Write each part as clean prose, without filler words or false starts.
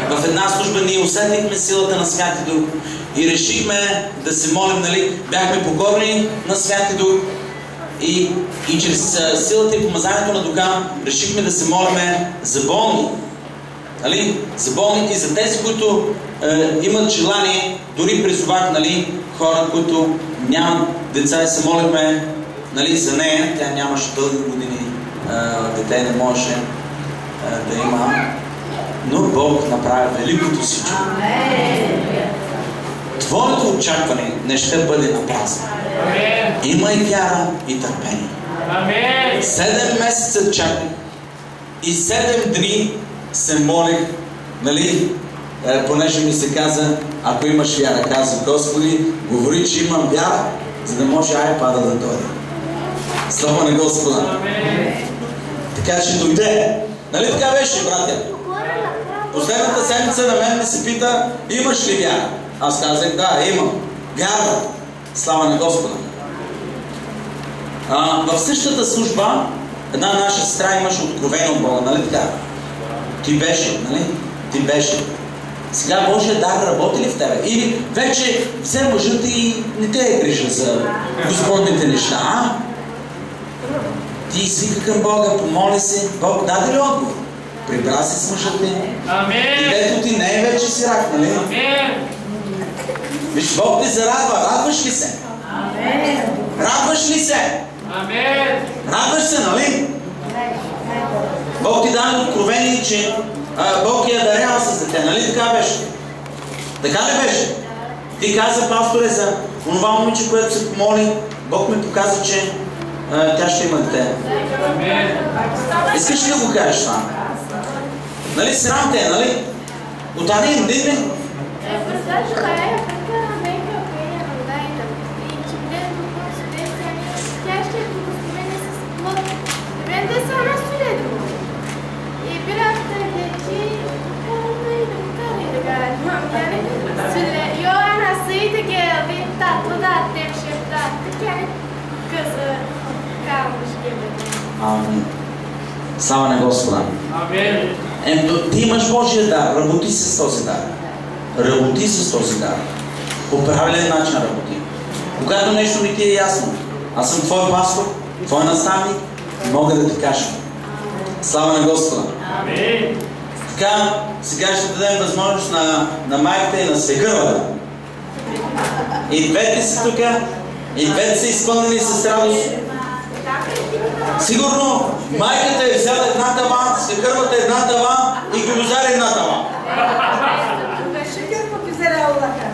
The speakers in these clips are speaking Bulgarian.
в една служба ние усетихме силата на Святи Дух и решихме да се молим, нали? Бяхме покорни на Святи Дух и чрез силата и помазанието на Духа решихме да се молиме за болни. Нали? За болни и за тези, които имат желание. Дори призовах, нали, хора, които нямат деца и се молихме, нали, за нея. Тя нямаше дълги години дете, не можеше да има. Но Бог направи великото си чудо. Твоето очакване не ще бъде напразно. Имай вяра и търпение. 7 месеца чаках и 7 дни се молих, нали, понеже ми се каза, ако имаш вяра, каза Господи, говори, че имам вяра, за да може iPad-а да дойде. Слава на Господа. Така че дойде. Нали така беше, братя? Последната седмица на мен ми се пита, имаш ли вяра? Аз казах, да, имам. Вяра. Слава на Господа. В същата служба една наша сестра имаше откровение от Бога, нали така? Ти беше, нали? Ти беше. Сега Божия дар работи ли в тебе? Или вече взе мъжът и не те е грижа за Господните неща, а? Ти извика към Бога, помоли се, Бог даде ли отговор? Прибра се с мъжът ти. И дето ти не е вече сирак, нали? Виж, Бог те зарадва. Радваш ли се? Радваш ли се? Радваш се, нали? Бог ти даде откровение, че Бог я дарява с дете, нали така беше? Така ли беше? Ти каза, пасторе, за онова момиче, което се помоли, Бог ми показа, че тя ще има дете. Искаш ли да го кажеш това? Нали срам те, нали? Отане им, дидне? Амин. Слава на Господа. Ти имаш Божия дар. Работи с този дар. Работи с този дар. По правилен начин работи. Когато нещо не ти е ясно, аз съм твой пастор, твой наставник, мога да ти кажа. Слава на Господа. Така, сега ще дадем възможност на майката и на свекървата. И двете са тук, и двете са изпълнени с радост. Сигурно майката е взяла една тава, свекървата една тава и Гюлюзар една тава. Şükür bu güzel Allah'a.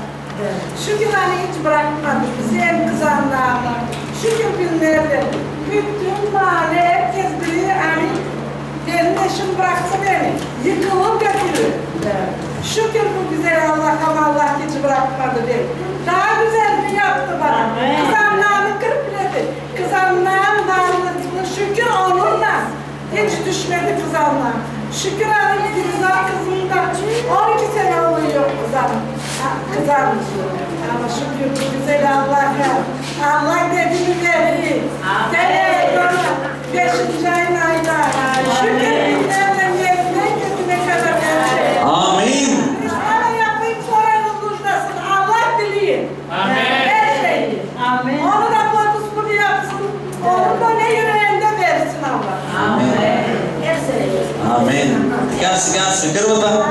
Şükür hani hiç bırakmadı. Bizi hem kızanla ama. Şükür günlerde. Bütün mahalle herkes biliyor hani. Benim eşim bıraktı beni. Yıkılıp götürür. Şükür bu güzel Allah'a, Allah hiç bırakmadı beni. Daha güzelini yaptı bana. Kızanlağını kırıkladı. Kızanlağın varlığını şükür onunla. Hiç düşmedi kızanlağım. Şükür Hanım Gülizar kızımda 12 sene oluyor kızarmış. Ama şükür bu güzel Allah'a. Allah dediğini verir. Seneye sonra 5. ayın ayda. Şükür günlerden yerine kötüne kadar verir. Amin. Bana yapayım sonra huzurdasın. Allah biliyor. Her şeyi. Onu da boyutlusunu yapsın. Onu da ne yüreğinde versin Allah. Amin. Amin. Така, сега свекървата.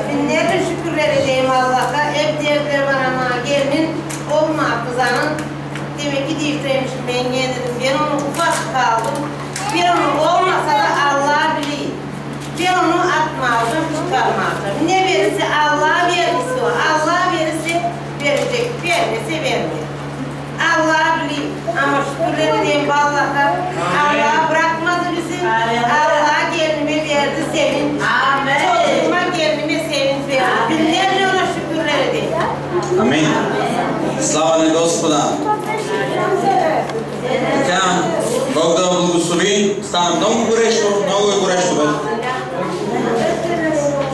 Binlerce şükürler edeyim Allah'a. Hep diğerler var ama gelinin olma kızanın. Demek ki değiştirmişim ben dedim. Ben onu ufak kaldım. Ben onu olmasa da Allah biliyor. Ben onu atmazdım, çıkarmazdım. Ne verirse Allah verirse o. Allah verirse verecek. Vermese vermeyecek. Allah biliyor. Ama şükürler edeyim Allah'a. Allah bırakmadı bizi. Allah gelinime verdi sevin. Çocuğuma gelinime sevinç verdi. Binlerce ona şükürler edeyim. Амин. Слава на Господа. Така, Бог да благослови. Стана много горещо беше.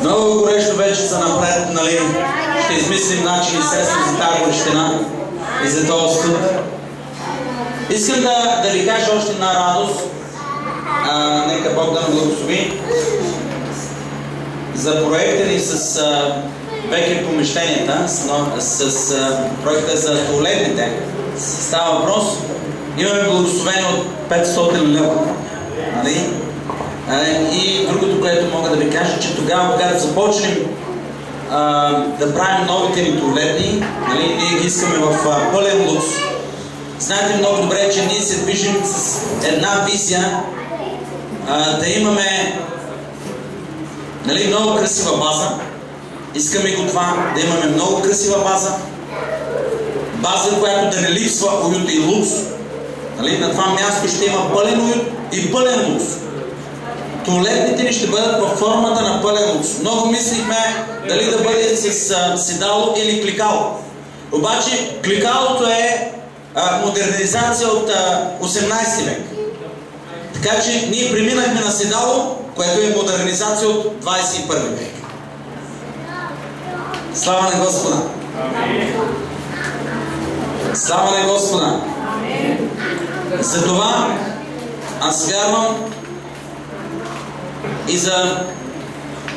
Много горещо вече са напред, нали? Ще измислим начин и средства за тази горещина и за този студ. Искам да ви кажа още една радост. Нека Бог да ме благослови. за проекта ни с веки помещенията, с проекта за туалетните, става въпрос, имаме благословение от 500 лева. Нали? И другото, което мога да ви кажа, че тогава, когато започнем да правим новите ни туалетни, нали, ние ги искаме в пълен лукс. Знаете много добре, че ние се движим с една визия да имаме, нали, много красива база. Искаме го това, да имаме много красива база. База, която да не липсва уют и лукс. Нали, на това място ще има пълен уют и пълен лукс. Туалетните ни ще бъдат във формата на пълен лукс. Много мислихме дали да бъде с седало или кликало. Обаче кликалото е модернизация от 18 век. Така че ние преминахме на седало, което е модернизация от 21 век. Слава на Господа! Слава на Господа! Затова аз вярвам и за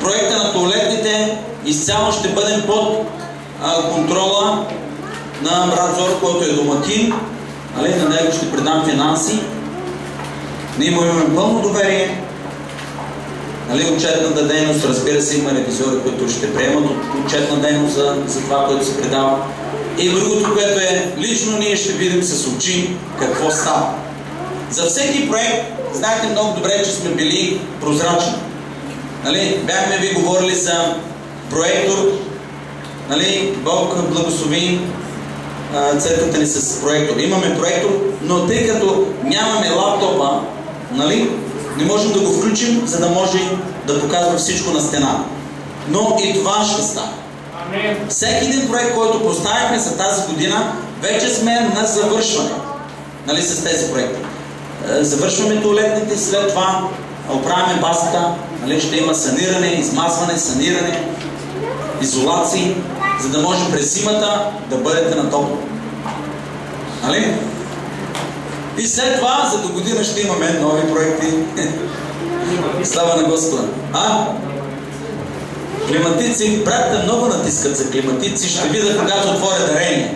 проекта на туалетните изцяло ще бъдем под контрола на брат Зор, който е домакин. На него ще предам финанси. Ние му имаме пълно доверие. Отчетната дейност, разбира се, има ревизори, които ще приемат отчетна дейност за това, което се предава. И другото, което е лично, ние ще видим с очи какво става. За всеки проект, знаете много добре, че сме били прозрачни. Бяхме ви говорили за проектор. Бог благослови църквата ни с проектор. Имаме проектор, но тъй като нямаме лаптопа, не можем да го включим, за да може да показва всичко на стена. Но и това ще стане. Всеки един проект, който поставихме за тази година, вече сме на завършване. С тези проекти. Завършваме туалетните, след това оправяме базата, ще има саниране, измазване, саниране, изолации, за да може през зимата да бъдете на топло. И след това, за до година ще имаме нови проекти. Слава на Господа! Климатици, братите много натискат за климатици, ще видя когато отворя дарение.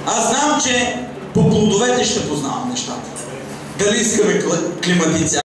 Аз знам, че по плодовете ще познавам нещата. Дали искаме климатици?